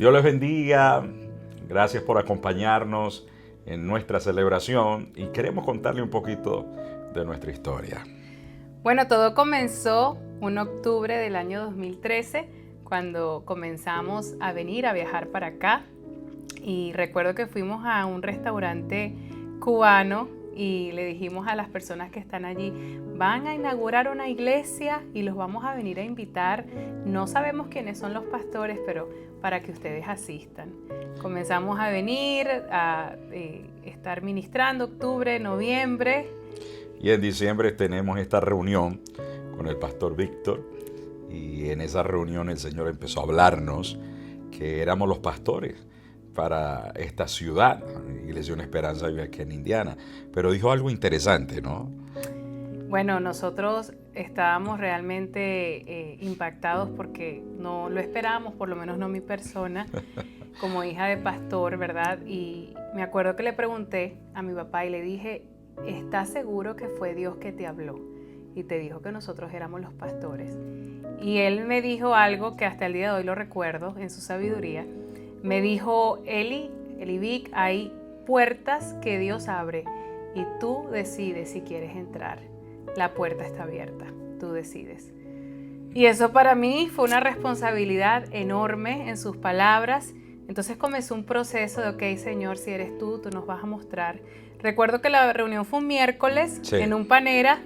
Dios les bendiga. Gracias por acompañarnos en nuestra celebración y queremos contarle un poquito de nuestra historia. Bueno, todo comenzó un octubre del año 2013 cuando comenzamos a viajar para acá. Y recuerdo que fuimos a un restaurante cubano y le dijimos a las personas que están allí, van a inaugurar una iglesia y los vamos a venir a invitar. No sabemos quiénes son los pastores, pero para que ustedes asistan. Comenzamos a venir, a estar ministrando octubre, noviembre. Y en diciembre tenemos esta reunión con el pastor Víctor y en esa reunión el Señor empezó a hablarnos que éramos los pastores para esta ciudad, Iglesia Una Esperanza vive aquí en Indiana, pero dijo algo interesante, ¿no? Bueno, nosotros estábamos realmente impactados porque no lo esperábamos, por lo menos no mi persona, como hija de pastor, ¿verdad? Y me acuerdo que le pregunté a mi papá y le dije, ¿estás seguro que fue Dios que te habló y te dijo que nosotros éramos los pastores? Y él me dijo algo que hasta el día de hoy lo recuerdo en su sabiduría. Me dijo, Eli Vic, hay puertas que Dios abre y tú decides si quieres entrar. La puerta está abierta, tú decides. Y eso para mí fue una responsabilidad enorme en sus palabras. Entonces comenzó un proceso de, ok, Señor, si eres tú nos vas a mostrar. Recuerdo que la reunión fue un miércoles, sí, en un Panera.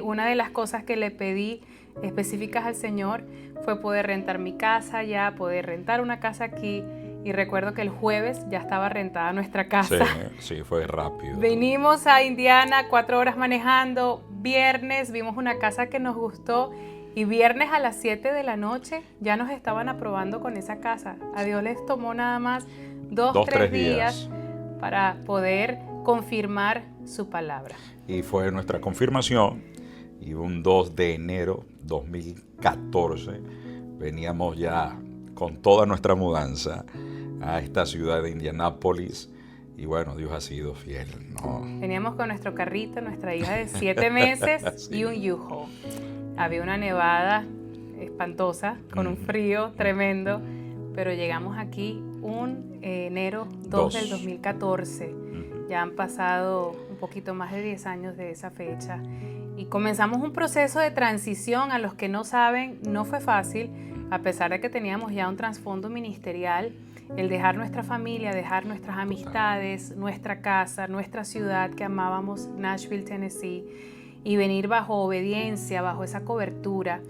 Una de las cosas que le pedí específicas al Señor fue poder rentar mi casa ya, poder rentar una casa aquí. Y recuerdo que el jueves ya estaba rentada nuestra casa. Sí, fue rápido. Venimos a Indiana, 4 horas manejando. Viernes vimos una casa que nos gustó. Y viernes a las 7 de la noche ya nos estaban aprobando con esa casa. A Dios les tomó nada más 2-3 días para poder confirmar su palabra. Y fue nuestra confirmación. Y un 2 de enero 2014 veníamos ya con toda nuestra mudanza a esta ciudad de Indianápolis. Y bueno, Dios ha sido fiel, ¿no? Veníamos con nuestro carrito, nuestra hija de 7 meses sí, y un U-Haul. Había una nevada espantosa, con un frío tremendo, pero llegamos aquí un enero 2 del 2014. Ya han pasado un poquito más de 10 años de esa fecha. Y comenzamos un proceso de transición. A los que no saben, no fue fácil, a pesar de que teníamos ya un trasfondo ministerial. El dejar nuestra familia, dejar nuestras amistades, nuestra casa, nuestra ciudad que amábamos, Nashville, Tennessee, y venir bajo obediencia, bajo esa cobertura.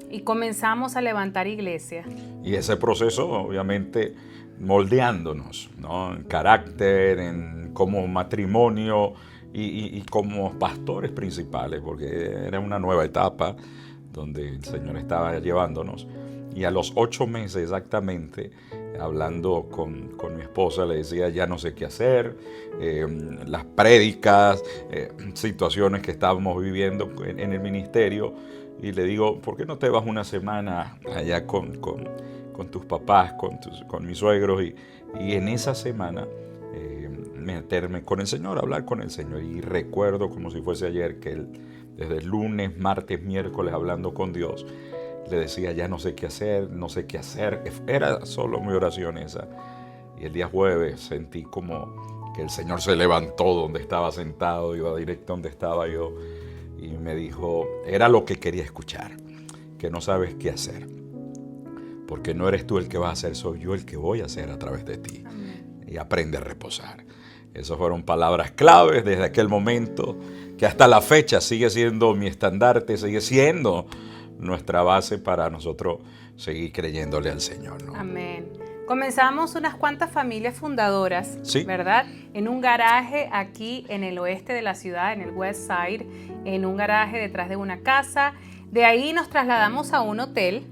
Y comenzamos a levantar iglesia. Y ese proceso, obviamente, moldeándonos, ¿no? En carácter, como matrimonio y como pastores principales, porque era una nueva etapa donde el Señor estaba llevándonos. Y a los 8 meses exactamente, hablando con mi esposa, le decía, ya no sé qué hacer, las prédicas, situaciones que estábamos viviendo en el ministerio, y le digo, ¿por qué no te vas una semana allá con tus papás, con mis suegros, y en esa semana meterme con el Señor, hablar con el Señor? Y recuerdo como si fuese ayer que él, desde el lunes, martes, miércoles, hablando con Dios, le decía, ya no sé qué hacer, no sé qué hacer. Era solo mi oración esa. Y el día jueves sentí como que el Señor se levantó donde estaba sentado, iba directo donde estaba yo, y me dijo, era lo que quería escuchar, que no sabes qué hacer, porque no eres tú el que vas a hacer, soy yo el que voy a hacer a través de ti. Amén. Y aprende a reposar. Esas fueron palabras claves desde aquel momento, que hasta la fecha sigue siendo mi estandarte, sigue siendo nuestra base para nosotros seguir creyéndole al Señor, ¿no? Amén. Comenzamos unas cuantas familias fundadoras, sí, ¿verdad? En un garaje aquí en el oeste de la ciudad, en el West Side, en un garaje detrás de una casa. De ahí nos trasladamos a un hotel,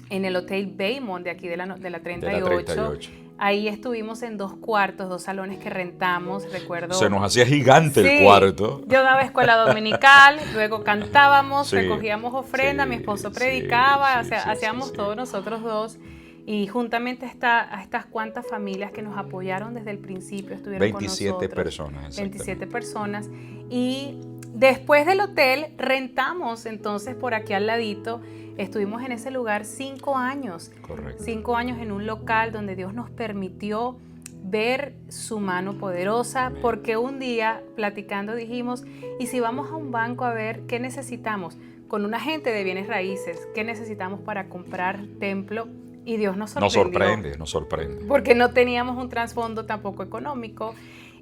en el Hotel Baymont de aquí de la 38. Ahí estuvimos en 2 cuartos, 2 salones que rentamos, recuerdo. Se nos hacía gigante el cuarto. Yo daba escuela dominical, luego cantábamos, recogíamos ofrenda, mi esposo predicaba, hacíamos todo nosotros dos. Y juntamente a estas cuantas familias que nos apoyaron desde el principio, estuvieron 27 con nosotros. 27 personas. Y después del hotel rentamos entonces por aquí al ladito Estuvimos en ese lugar 5 años. Correcto. 5 años en un local donde Dios nos permitió ver su mano poderosa, Amén. porque un día platicando dijimos, ¿y si vamos a un banco a ver qué necesitamos? Con un agente de bienes raíces, ¿qué necesitamos para comprar templo? Y Dios nos sorprendió. Nos sorprende. Porque no teníamos un trasfondo tampoco económico.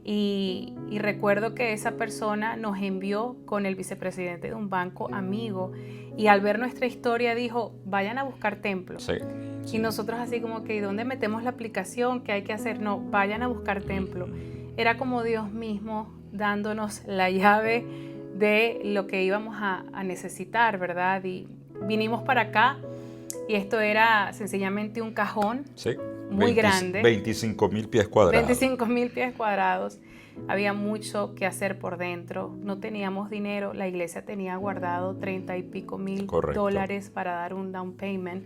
Y recuerdo que esa persona nos envió con el vicepresidente de un banco amigo, y al ver nuestra historia dijo, vayan a buscar templo. Sí. Y nosotros así como que, ¿dónde metemos la aplicación? ¿Qué hay que hacer? No, vayan a buscar templo. Era como Dios mismo dándonos la llave de lo que íbamos a necesitar, ¿verdad? Y vinimos para acá y esto era sencillamente un cajón. Sí. Muy grande. 25,000 pies cuadrados. 25,000 pies cuadrados. Había mucho que hacer por dentro. No teníamos dinero. La iglesia tenía guardado 30 y pico mil Correcto. dólares para dar un down payment.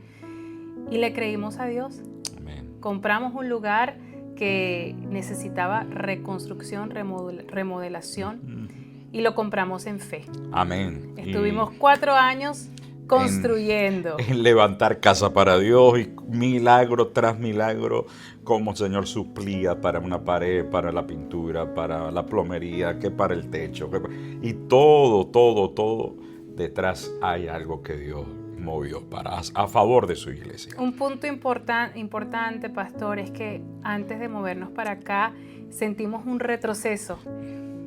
Y le creímos a Dios. Amén. Compramos un lugar que necesitaba reconstrucción, remodelación, y lo compramos en fe. Amén. Estuvimos 4 años construyendo. En levantar casa para Dios, y milagro tras milagro, como el Señor suplía para una pared, para la pintura, para la plomería, que para el techo. Y todo, detrás hay algo que Dios movió a favor de su iglesia. Un punto importante, pastor, es que antes de movernos para acá sentimos un retroceso,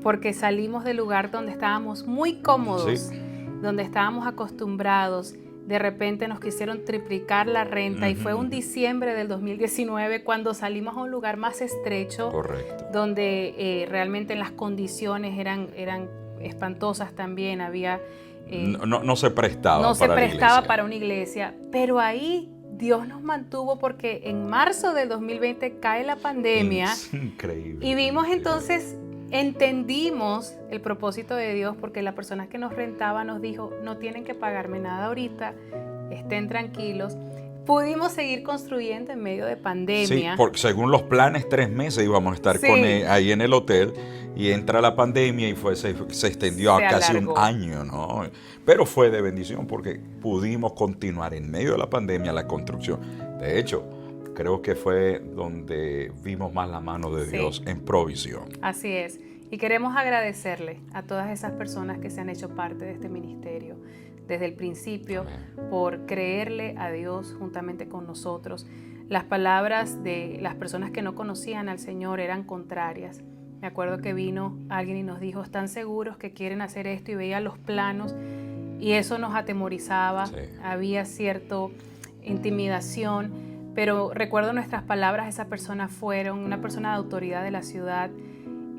porque salimos del lugar donde estábamos muy cómodos, sí, donde estábamos acostumbrados. De repente nos quisieron triplicar la renta, y fue un diciembre del 2019 cuando salimos a un lugar más estrecho. Correcto. Donde realmente las condiciones eran espantosas también. Había no se prestaba para una iglesia, pero ahí Dios nos mantuvo, porque en marzo del 2020 cae la pandemia. Es increíble. Y vimos entonces, entendimos el propósito de Dios, porque la persona que nos rentaba nos dijo, no tienen que pagarme nada ahorita, estén tranquilos. Pudimos seguir construyendo en medio de pandemia. Sí, porque según los planes 3 meses íbamos a estar ahí en el hotel, y entra la pandemia y se extendió a casi un año, ¿no? Pero fue de bendición, porque pudimos continuar en medio de la pandemia la construcción. De hecho, creo que fue donde vimos más la mano de Dios en provisión. Así es. Y queremos agradecerle a todas esas personas que se han hecho parte de este ministerio desde el principio. Amén. Por creerle a Dios juntamente con nosotros. Las palabras de las personas que no conocían al Señor eran contrarias. Me acuerdo que vino alguien y nos dijo, ¿están seguros que quieren hacer esto? Y veía los planos y eso nos atemorizaba. Sí. Había cierta intimidación, pero recuerdo nuestras palabras. Esa persona fueron una persona de autoridad de la ciudad.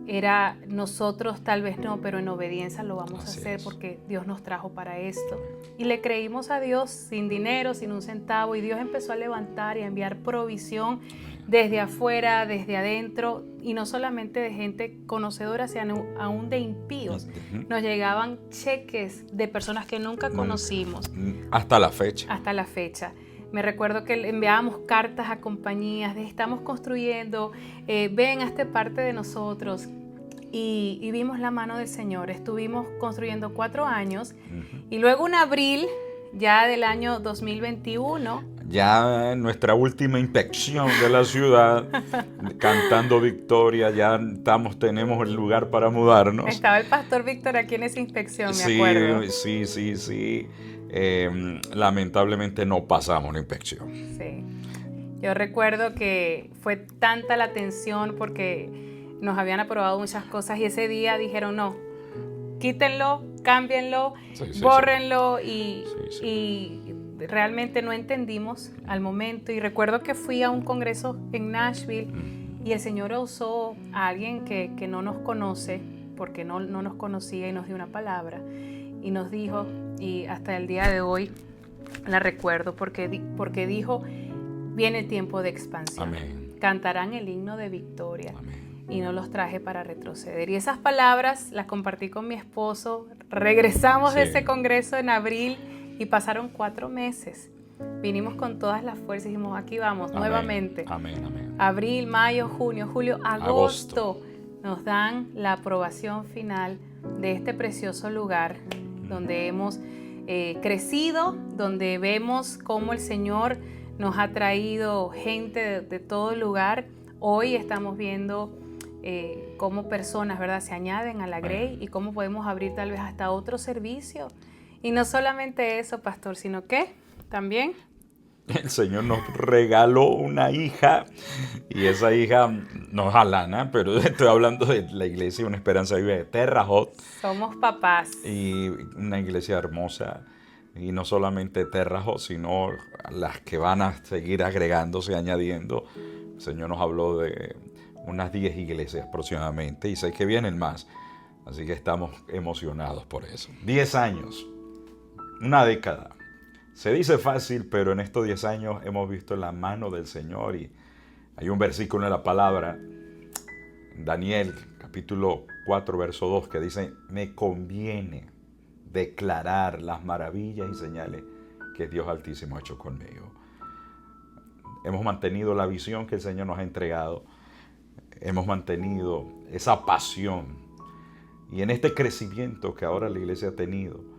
Era nosotros tal vez no, pero en obediencia lo vamos a hacer, porque Dios nos trajo para esto. Y le creímos a Dios sin dinero, sin un centavo, y Dios empezó a levantar y a enviar provisión desde afuera, desde adentro, y no solamente de gente conocedora, sino aún de impíos. Nos llegaban cheques de personas que nunca conocimos. Hasta la fecha. Hasta la fecha. Me recuerdo que enviábamos cartas a compañías de estamos construyendo, ven, hazte parte de nosotros. Y vimos la mano del Señor. Estuvimos construyendo 4 años y luego en abril ya del año 2021. Ya en nuestra última inspección de la ciudad, cantando victoria, ya tenemos el lugar para mudarnos. Estaba el pastor Víctor aquí en esa inspección, me acuerdo. Sí. Lamentablemente no pasamos la inspección. Sí. Yo recuerdo que fue tanta la tensión porque nos habían aprobado muchas cosas y ese día dijeron no, quítenlo, cámbienlo, bórrenlo y realmente no entendimos al momento. Y recuerdo que fui a un congreso en Nashville y el Señor usó a alguien que no nos conoce, porque no nos conocía, y nos dio una palabra y nos dijo, y hasta el día de hoy la recuerdo, porque dijo, viene el tiempo de expansión. Amén. Cantarán el himno de victoria. Amén. Y no los traje para retroceder. Y esas palabras las compartí con mi esposo. Regresamos de ese congreso en abril y pasaron 4 meses. Vinimos con todas las fuerzas y dijimos, aquí vamos, nuevamente. Amén. Abril, mayo, junio, julio, agosto. Nos dan la aprobación final de este precioso lugar donde hemos crecido, donde vemos cómo el Señor nos ha traído gente de todo lugar. Hoy estamos viendo cómo personas, ¿verdad?, se añaden a la Grey y cómo podemos abrir tal vez hasta otro servicio. Y no solamente eso, pastor, sino que también el Señor nos regaló una hija y esa hija no es Alana, pero estoy hablando de la iglesia Una Esperanza Viva de Terre Haute. Somos papás. Y una iglesia hermosa. Y no solamente Terre Haute, sino las que van a seguir agregándose, añadiendo. El Señor nos habló de unas 10 iglesias aproximadamente y sé que vienen más. Así que estamos emocionados por eso. 10 años, una década. Se dice fácil, pero en estos 10 años hemos visto la mano del Señor y hay un versículo en la palabra, Daniel, capítulo 4, verso 2, que dice, me conviene declarar las maravillas y señales que Dios Altísimo ha hecho conmigo. Hemos mantenido la visión que el Señor nos ha entregado, hemos mantenido esa pasión y en este crecimiento que ahora la iglesia ha tenido,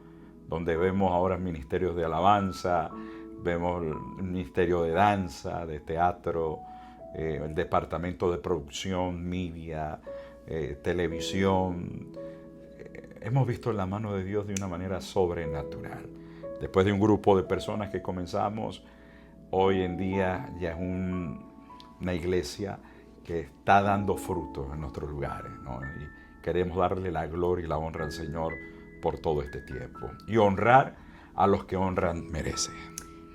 donde vemos ahora ministerios de alabanza, vemos el ministerio de danza, de teatro, el departamento de producción, media, televisión. Hemos visto la mano de Dios de una manera sobrenatural. Después de un grupo de personas que comenzamos, hoy en día ya es una iglesia que está dando frutos en nuestros lugares, ¿no? Y queremos darle la gloria y la honra al Señor por todo este tiempo y honrar a los que honran merecen.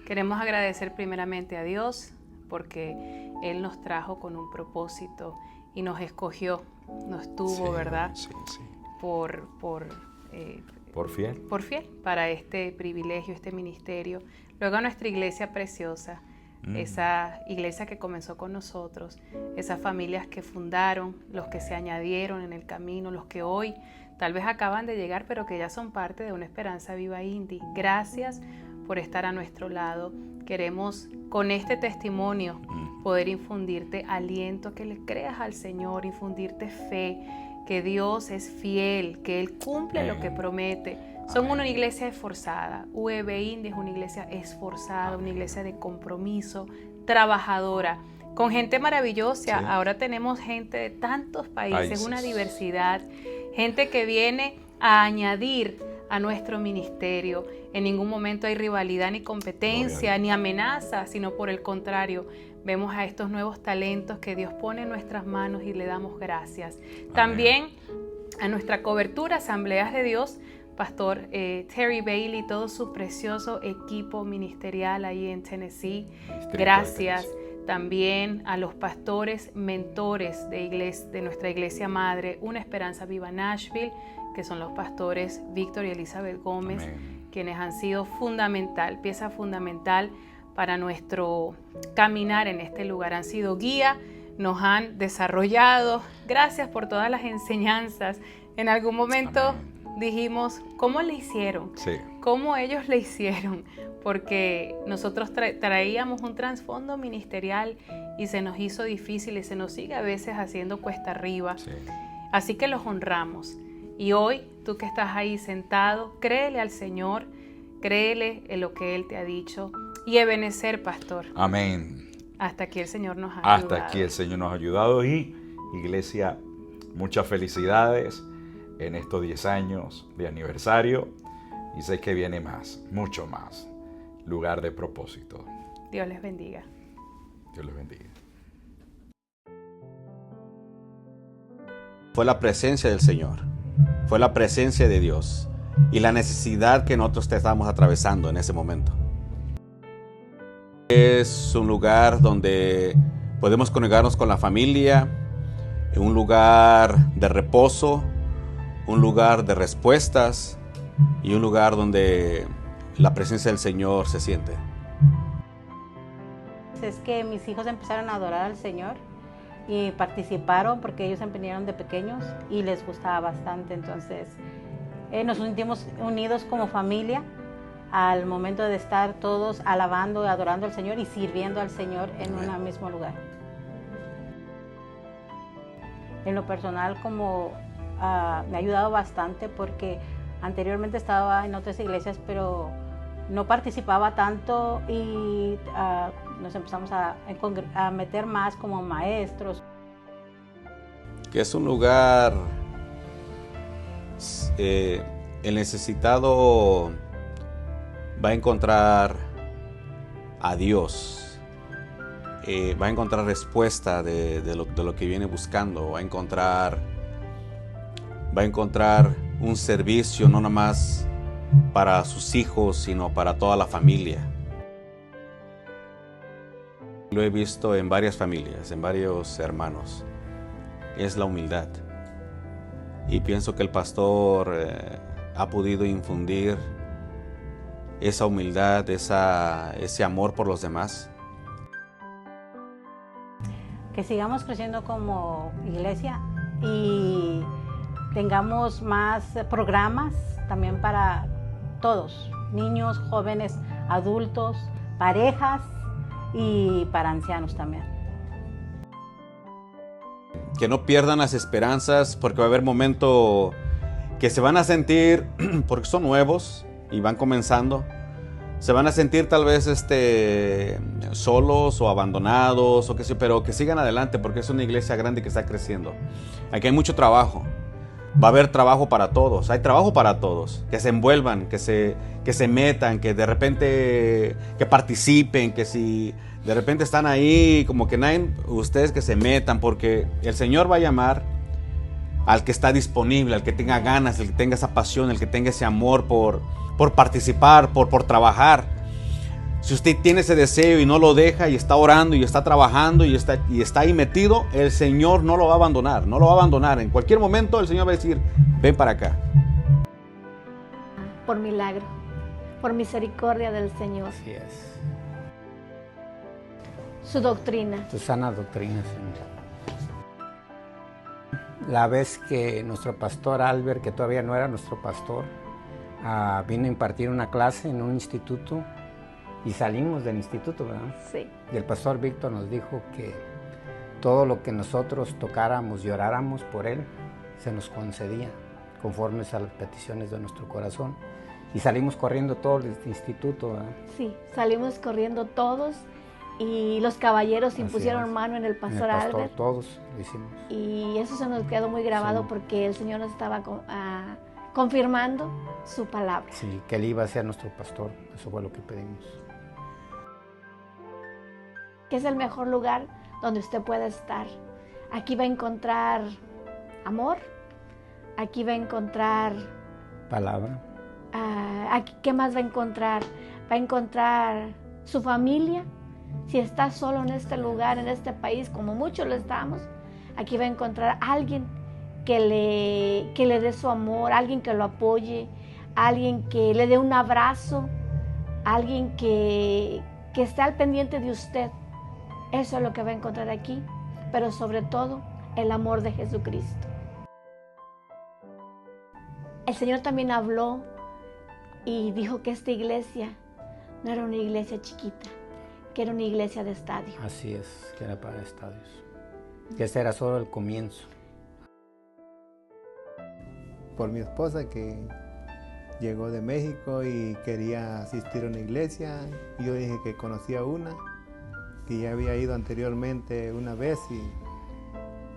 Queremos agradecer primeramente a Dios porque Él nos trajo con un propósito y nos escogió, nos tuvo, sí, ¿verdad? Sí, sí. Por fiel. Por fiel para este privilegio, este ministerio. Luego a nuestra iglesia preciosa, esa iglesia que comenzó con nosotros, esas familias que fundaron, los que se añadieron en el camino, los que hoy tal vez acaban de llegar, pero que ya son parte de Una Esperanza Viva Indy. Gracias por estar a nuestro lado. Queremos con este testimonio poder infundirte aliento, que le creas al Señor, infundirte fe, que Dios es fiel, que Él cumple lo que promete. Son una iglesia esforzada. UEB Indy es una iglesia esforzada, una iglesia de compromiso, trabajadora, con gente maravillosa. Sí. Ahora tenemos gente de tantos países, una diversidad, gente que viene a añadir a nuestro ministerio. En ningún momento hay rivalidad ni competencia, ni amenaza, sino por el contrario, vemos a estos nuevos talentos que Dios pone en nuestras manos y le damos gracias. Amén. También a nuestra cobertura, Asambleas de Dios, Pastor Terry Bailey, todo su precioso equipo ministerial ahí en Tennessee. Gracias. También a los pastores mentores de nuestra iglesia madre, Una Esperanza Viva Nashville, que son los pastores Víctor y Elizabeth Gómez, amén, quienes han sido pieza fundamental para nuestro caminar en este lugar. Han sido guía, nos han desarrollado. Gracias por todas las enseñanzas. En algún momento amén, dijimos, ¿cómo le hicieron? Sí. ¿Cómo ellos le hicieron? Porque nosotros traíamos un trasfondo ministerial y se nos hizo difícil y se nos sigue a veces haciendo cuesta arriba. Sí. Así que los honramos. Y hoy, tú que estás ahí sentado, créele al Señor, créele en lo que Él te ha dicho y Ebenezer, pastor. Amén. Hasta aquí el Señor nos ha ayudado. Hasta aquí el Señor nos ha ayudado y, iglesia, muchas felicidades en estos 10 años de aniversario y sé que viene más, mucho más. Lugar de propósito. Dios les bendiga. Dios les bendiga. Fue la presencia del Señor, fue la presencia de Dios y la necesidad que nosotros estamos atravesando en ese momento. Es un lugar donde podemos congregarnos con la familia, un lugar de reposo, un lugar de respuestas y un lugar donde la presencia del Señor se siente. Es que mis hijos empezaron a adorar al Señor y participaron porque ellos empezaron de pequeños y les gustaba bastante. Entonces nos sentimos unidos como familia al momento de estar todos alabando, adorando al Señor y sirviendo al Señor en un mismo lugar. En lo personal, me ha ayudado bastante porque Anteriormente estaba en otras iglesias, pero no participaba tanto y nos empezamos a meter más como maestros. Que es un lugar, el necesitado va a encontrar a Dios, va a encontrar respuesta de lo que viene buscando, va a encontrar un servicio no nada más para sus hijos, sino para toda la familia. Lo he visto en varias familias, en varios hermanos. Es la humildad. Y pienso que el pastor ha podido infundir esa humildad, ese amor por los demás. Que sigamos creciendo como iglesia y tengamos más programas también para todos, niños, jóvenes, adultos, parejas y para ancianos también. Que no pierdan las esperanzas, porque va a haber momentos que se van a sentir, porque son nuevos y van comenzando, se van a sentir tal vez solos o abandonados, o qué sé, pero que sigan adelante, porque es una iglesia grande que está creciendo. Aquí hay mucho trabajo. Va a haber trabajo para todos, hay trabajo para todos, que se envuelvan, que se metan, que de repente que participen, que si de repente están ahí como que nadie, ustedes que se metan, porque el Señor va a llamar al que está disponible, al que tenga ganas, al que tenga esa pasión, al que tenga ese amor por participar, por trabajar. Si usted tiene ese deseo y no lo deja y está orando y está trabajando y está ahí metido, el Señor no lo va a abandonar, no lo va a abandonar. En cualquier momento el Señor va a decir, ven para acá. Por milagro, por misericordia del Señor. Así es. Su doctrina. Tu sana doctrina, Señor. La vez que nuestro pastor Albert, que todavía no era nuestro pastor, vino a impartir una clase en un instituto y salimos del instituto, ¿verdad? Sí. Y el pastor Víctor nos dijo que todo lo que nosotros tocáramos y oráramos por él, se nos concedía conforme a las peticiones de nuestro corazón. Y salimos corriendo todo el instituto, ¿verdad? Sí, salimos corriendo todos y los caballeros impusieron mano en el pastor Albert. Todos lo hicimos. Y eso se nos quedó muy grabado, sí, porque el Señor nos estaba confirmando su palabra. Sí, que él iba a ser nuestro pastor, eso fue lo que pedimos. Que es el mejor lugar donde usted pueda estar. Aquí va a encontrar amor, aquí va a encontrar palabra. ¿Qué más va a encontrar? Va a encontrar su familia. Si está solo en este lugar, en este país, como muchos lo estamos, aquí va a encontrar a alguien que le dé su amor, alguien que lo apoye, alguien que le dé un abrazo, alguien que esté al pendiente de usted. Eso es lo que va a encontrar aquí, pero sobre todo el amor de Jesucristo. El Señor también habló y dijo que esta iglesia no era una iglesia chiquita, que era una iglesia de estadio. Así es, que era para estadios. Que ese era solo el comienzo. Por mi esposa, que llegó de México y quería asistir a una iglesia. Y yo dije que conocía una, que ya había ido anteriormente una vez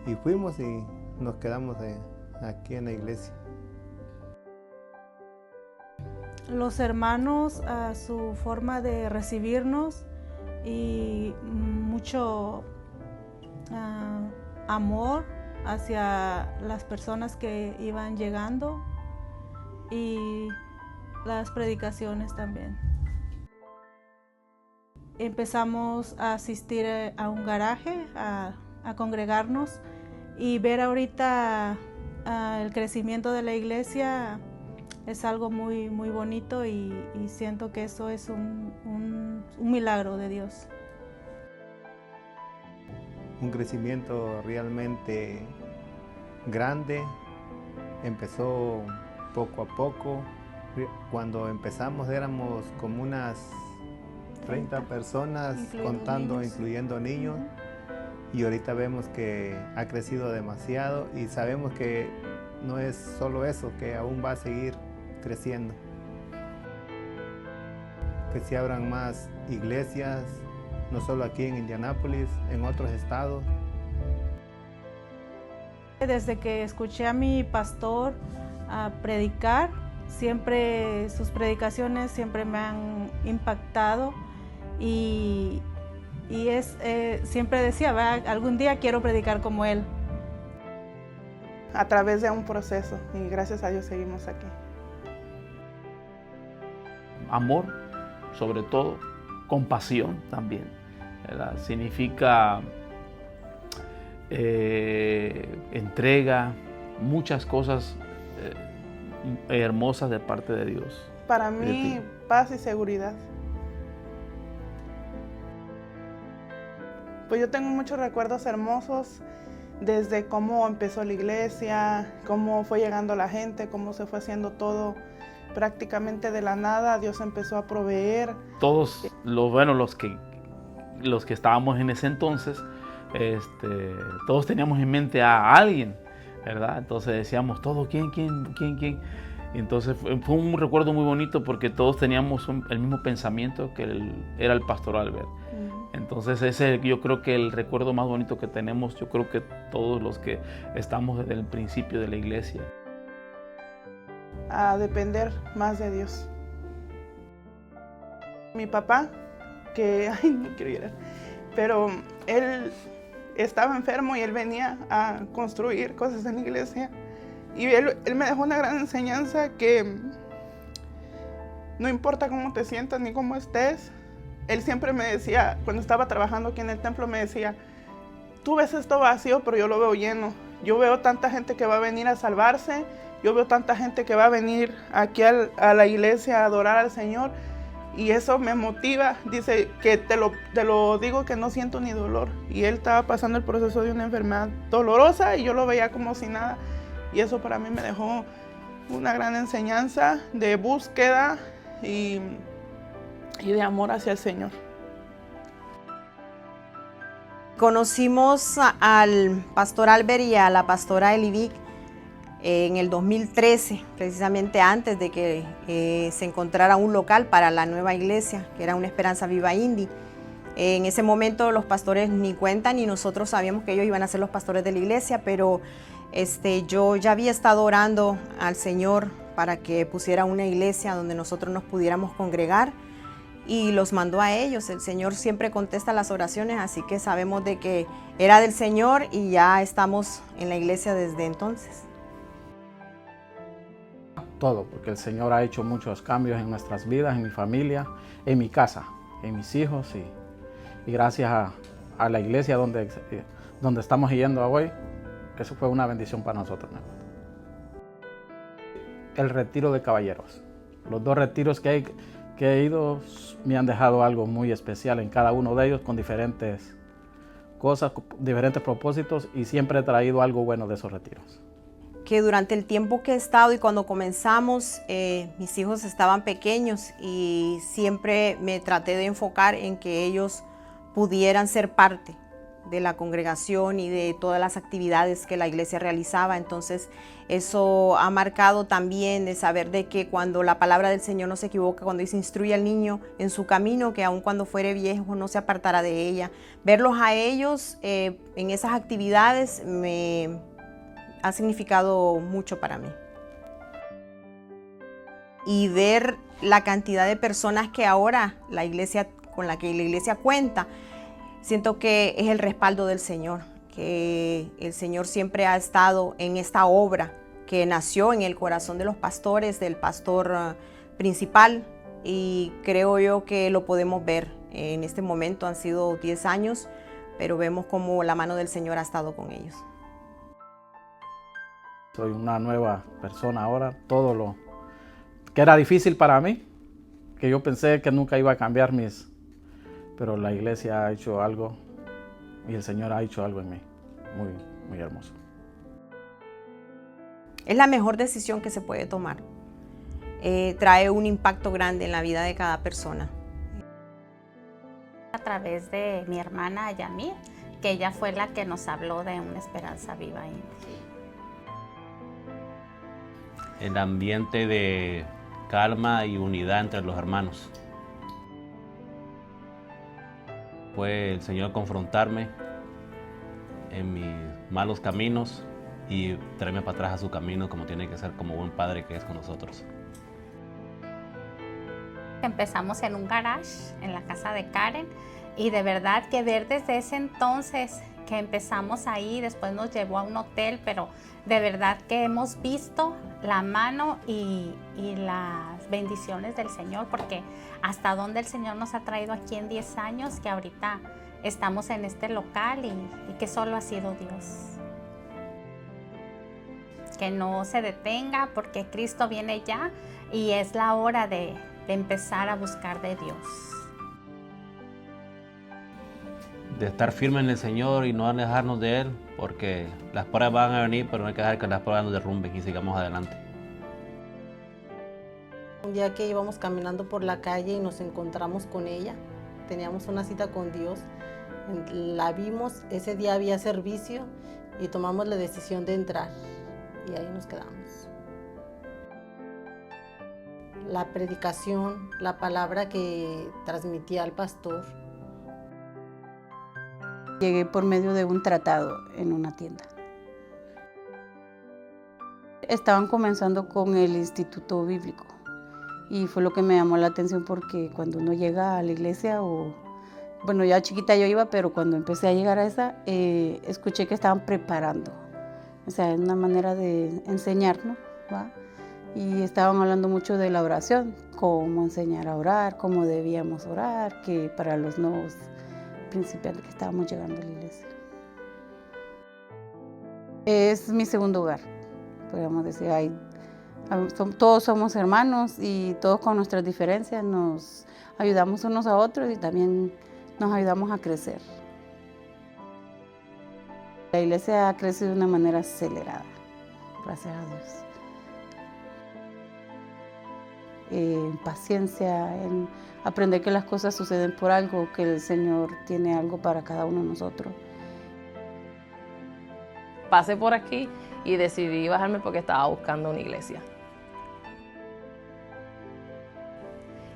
y fuimos y nos quedamos aquí en la iglesia. Los hermanos, su forma de recibirnos y mucho amor hacia las personas que iban llegando y las predicaciones también. Empezamos a asistir a un garaje, a congregarnos y ver ahorita el crecimiento de la iglesia. Es algo muy, muy bonito y siento que eso es un milagro de Dios. Un crecimiento realmente grande, empezó poco a poco. Cuando empezamos éramos como unas 30 personas, incluyendo niños. Y ahorita vemos que ha crecido demasiado y sabemos que no es solo eso, que aún va a seguir creciendo. Que se abran más iglesias, no solo aquí en Indianápolis, en otros estados. Desde que escuché a mi pastor predicar, siempre sus predicaciones siempre me han impactado y siempre decía, algún día quiero predicar como él. A través de un proceso, y gracias a Dios seguimos aquí. Amor, sobre todo, compasión también, ¿verdad? Significa entrega, muchas cosas hermosas de parte de Dios. Para mí, paz y seguridad. Pues yo tengo muchos recuerdos hermosos desde cómo empezó la iglesia, cómo fue llegando la gente, cómo se fue haciendo todo prácticamente de la nada. Dios empezó a proveer. Todos los que estábamos en ese entonces, todos teníamos en mente a alguien, ¿verdad? Entonces decíamos todos, ¿quién? Y entonces fue un recuerdo muy bonito porque todos teníamos el mismo pensamiento que era el pastor Albert. Entonces ese yo creo que el recuerdo más bonito que tenemos, yo creo que todos los que estamos desde el principio de la iglesia. A depender más de Dios. Mi papá, que, no quiero llorar, pero él estaba enfermo y él venía a construir cosas en la iglesia. Y él me dejó una gran enseñanza que no importa cómo te sientas ni cómo estés. Él siempre me decía, cuando estaba trabajando aquí en el templo, me decía, tú ves esto vacío, pero yo lo veo lleno. Yo veo tanta gente que va a venir a salvarse, yo veo tanta gente que va a venir aquí a la iglesia a adorar al Señor. Y eso me motiva, dice que te lo digo que no siento ni dolor. Y él estaba pasando el proceso de una enfermedad dolorosa y yo lo veía como si nada. Y eso para mí me dejó una gran enseñanza de búsqueda y de amor hacia el Señor. Conocimos al pastor Albert y a la pastora Elivic en el 2013, precisamente antes de que se encontrara un local para la nueva iglesia, que era una Esperanza Viva Indy. En ese momento los pastores ni cuentan ni nosotros sabíamos que ellos iban a ser los pastores de la iglesia, pero yo ya había estado orando al Señor para que pusiera una iglesia donde nosotros nos pudiéramos congregar y los mandó a ellos. El Señor siempre contesta las oraciones, así que sabemos de que era del Señor y ya estamos en la iglesia desde entonces. Todo, porque el Señor ha hecho muchos cambios en nuestras vidas, en mi familia, en mi casa, en mis hijos y gracias a la iglesia donde estamos yendo hoy, eso fue una bendición para nosotros. El retiro de caballeros. Los 2 retiros que he ido me han dejado algo muy especial en cada uno de ellos con diferentes cosas, diferentes propósitos y siempre he traído algo bueno de esos retiros. Que durante el tiempo que he estado y cuando comenzamos, mis hijos estaban pequeños y siempre me traté de enfocar en que ellos pudieran ser parte de la congregación y de todas las actividades que la iglesia realizaba. Entonces eso ha marcado también de saber de que cuando la palabra del Señor no se equivoca, cuando dice instruye al niño en su camino, que aun cuando fuere viejo no se apartará de ella. Verlos a ellos en esas actividades me ha significado mucho para mí. Y ver la cantidad de personas que ahora la iglesia, con la que la iglesia cuenta, siento que es el respaldo del Señor, que el Señor siempre ha estado en esta obra que nació en el corazón de los pastores, del pastor principal, y creo yo que lo podemos ver. En este momento han sido 10 años, pero vemos cómo la mano del Señor ha estado con ellos. Soy una nueva persona ahora, todo lo que era difícil para mí, que yo pensé que nunca iba a cambiar pero la iglesia ha hecho algo y el Señor ha hecho algo en mí, muy, muy hermoso. Es la mejor decisión que se puede tomar. Trae un impacto grande en la vida de cada persona. A través de mi hermana Yamir, que ella fue la que nos habló de una Esperanza Viva Indy. el ambiente de calma y unidad entre los hermanos. Fue el Señor confrontarme en mis malos caminos y traerme para atrás a su camino como tiene que ser, como buen padre que es con nosotros. Empezamos en un garage en la casa de Karen y de verdad que ver desde ese entonces que empezamos ahí, después nos llevó a un hotel, pero de verdad que hemos visto la mano y las bendiciones del Señor, porque hasta donde el Señor nos ha traído aquí en 10 años, que ahorita estamos en este local y que solo ha sido Dios. Que no se detenga porque Cristo viene ya y es la hora de empezar a buscar de Dios. De estar firme en el Señor y no alejarnos de Él, porque las pruebas van a venir, pero no hay que dejar que las pruebas nos derrumben y sigamos adelante. Un día que íbamos caminando por la calle y nos encontramos con ella, teníamos una cita con Dios, la vimos, ese día había servicio y tomamos la decisión de entrar y ahí nos quedamos. La predicación, la palabra que transmitía el pastor. Llegué por medio de un tratado en una tienda. Estaban comenzando con el instituto bíblico y fue lo que me llamó la atención porque cuando uno llega a la iglesia, bueno, ya chiquita yo iba, pero cuando empecé a llegar a esa, escuché que estaban preparando. O sea, es una manera de enseñarnos, ¿va? Y estaban hablando mucho de la oración, cómo enseñar a orar, cómo debíamos orar, que para los nuevos principiantes que estábamos llegando a la iglesia. Es mi segundo hogar, podríamos decir. Todos somos hermanos y todos con nuestras diferencias nos ayudamos unos a otros y también nos ayudamos a crecer. La iglesia ha crecido de una manera acelerada, gracias a Dios. En paciencia, en aprender que las cosas suceden por algo, que el Señor tiene algo para cada uno de nosotros. Pasé por aquí y decidí bajarme porque estaba buscando una iglesia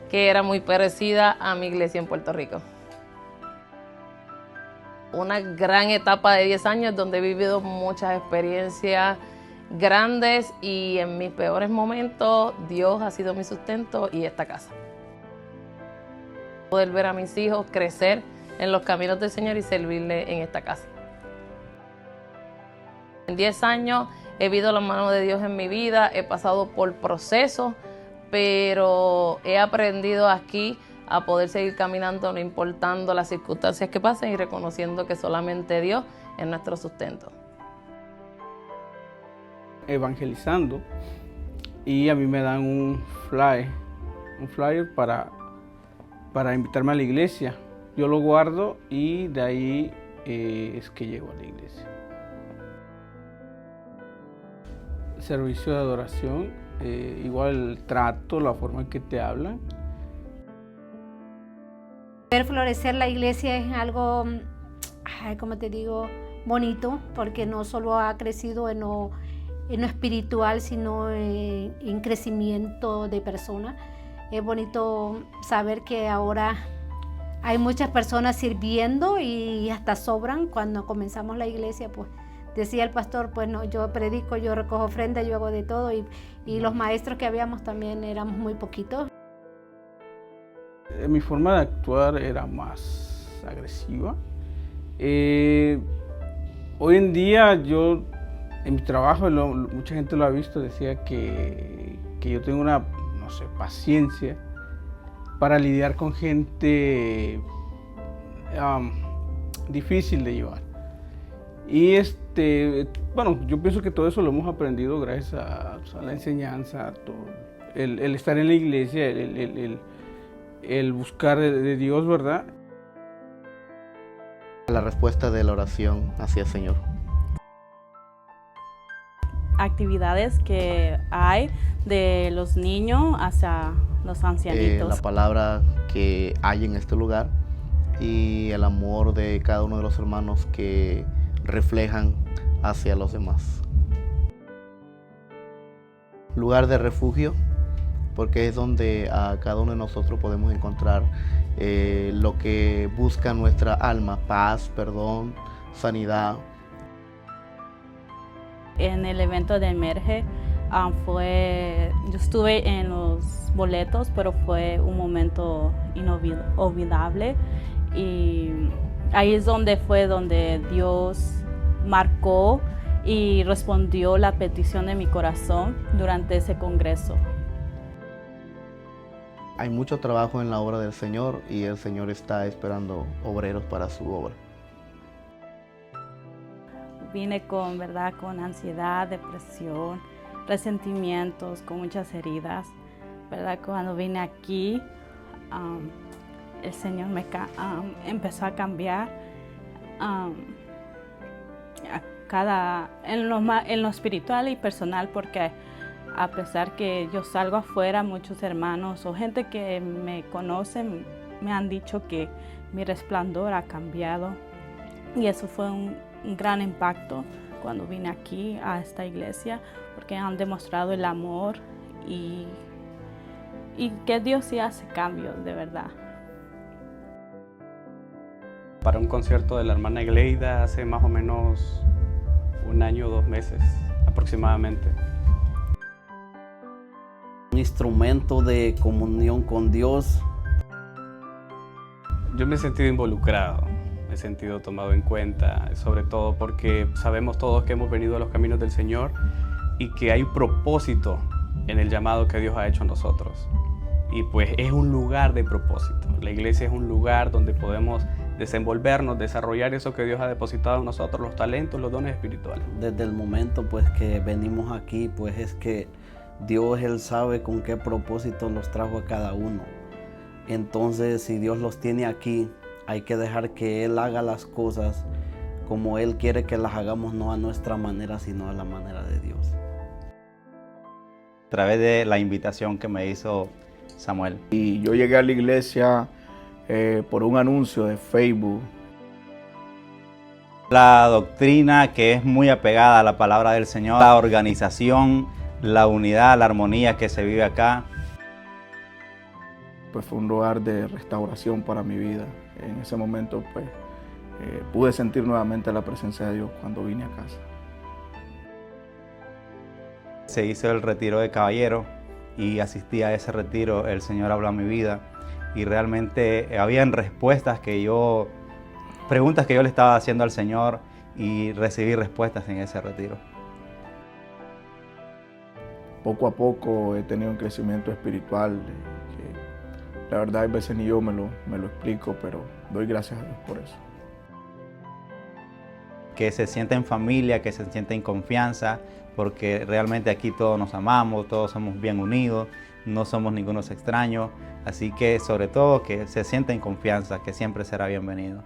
que era muy parecida a mi iglesia en Puerto Rico. Una gran etapa de 10 años donde he vivido muchas experiencias grandes y en mis peores momentos Dios ha sido mi sustento y esta casa. Poder ver a mis hijos crecer en los caminos del Señor y servirle en esta casa. En 10 años he visto la mano de Dios en mi vida, he pasado por procesos, pero he aprendido aquí a poder seguir caminando no importando las circunstancias que pasen y reconociendo que solamente Dios es nuestro sustento. Evangelizando y a mí me dan un flyer para invitarme a la iglesia. Yo lo guardo y de ahí es que llego a la iglesia. Servicio de adoración, igual el trato, la forma en que te hablan. Ver florecer la iglesia es algo, como te digo, bonito, porque no solo ha crecido en lo espiritual, sino en crecimiento de personas. Es bonito saber que ahora hay muchas personas sirviendo y hasta sobran. Cuando comenzamos la iglesia, pues decía el pastor, pues no, yo predico, yo recojo ofrenda, yo hago de todo y los maestros que habíamos también éramos muy poquitos. Mi forma de actuar era más agresiva. Hoy en día yo en mi trabajo, mucha gente lo ha visto, decía que yo tengo una, no sé, paciencia para lidiar con gente difícil de llevar. Y bueno, yo pienso que todo eso lo hemos aprendido gracias a la enseñanza, el estar en la iglesia, el buscar de Dios, ¿verdad? La respuesta de la oración hacia el Señor. Actividades que hay de los niños hacia los ancianitos. La palabra que hay en este lugar y el amor de cada uno de los hermanos que reflejan hacia los demás. lugar de refugio, porque es donde a cada uno de nosotros podemos encontrar lo que busca nuestra alma: paz, perdón, sanidad. En el evento de Emerge yo estuve en los boletos, pero fue un momento inolvidable, y ahí es donde Dios marcó y respondió la petición de mi corazón durante ese congreso. Hay mucho trabajo en la obra del Señor y el Señor está esperando obreros para su obra. Vine con ansiedad, depresión, resentimientos, con muchas heridas, ¿verdad? Cuando vine aquí, el Señor empezó a cambiar en lo espiritual y personal, porque a pesar que yo salgo afuera, muchos hermanos o gente que me conocen me han dicho que mi resplandor ha cambiado, y eso fue un gran impacto cuando vine aquí a esta iglesia, porque han demostrado el amor y que Dios sí hace cambios de verdad. Para un concierto de la hermana Gleida hace más o menos 1 año o 2 meses aproximadamente. Un instrumento de comunión con Dios. Yo me he sentido involucrado, me he sentido tomado en cuenta, sobre todo porque sabemos todos que hemos venido a los caminos del Señor y que hay propósito en el llamado que Dios ha hecho a nosotros. Y pues es un lugar de propósito. La iglesia es un lugar donde podemos desenvolvernos, desarrollar eso que Dios ha depositado en nosotros, los talentos, los dones espirituales. Desde el momento pues que venimos aquí, pues es que Dios, Él sabe con qué propósito los trajo a cada uno. Entonces, si Dios los tiene aquí, hay que dejar que Él haga las cosas como Él quiere que las hagamos, no a nuestra manera, sino a la manera de Dios. A través de la invitación que me hizo Samuel. Y yo llegué a la iglesia por un anuncio de Facebook. La doctrina que es muy apegada a la palabra del Señor, la organización, la unidad, la armonía que se vive acá. Pues fue un lugar de restauración para mi vida. En ese momento pues pude sentir nuevamente la presencia de Dios cuando vine a casa. Se hizo el retiro de caballero y asistí a ese retiro. El Señor habló a mi vida y realmente habían preguntas que yo le estaba haciendo al Señor, y recibí respuestas en ese retiro. Poco a poco he tenido un crecimiento espiritual que la verdad a veces ni yo me lo explico, pero doy gracias a Dios por eso. Que se sienta en familia, que se sienta en confianza, porque realmente aquí todos nos amamos, todos somos bien unidos, no somos ningunos extraños, así que sobre todo que se sienta en confianza, que siempre será bienvenido.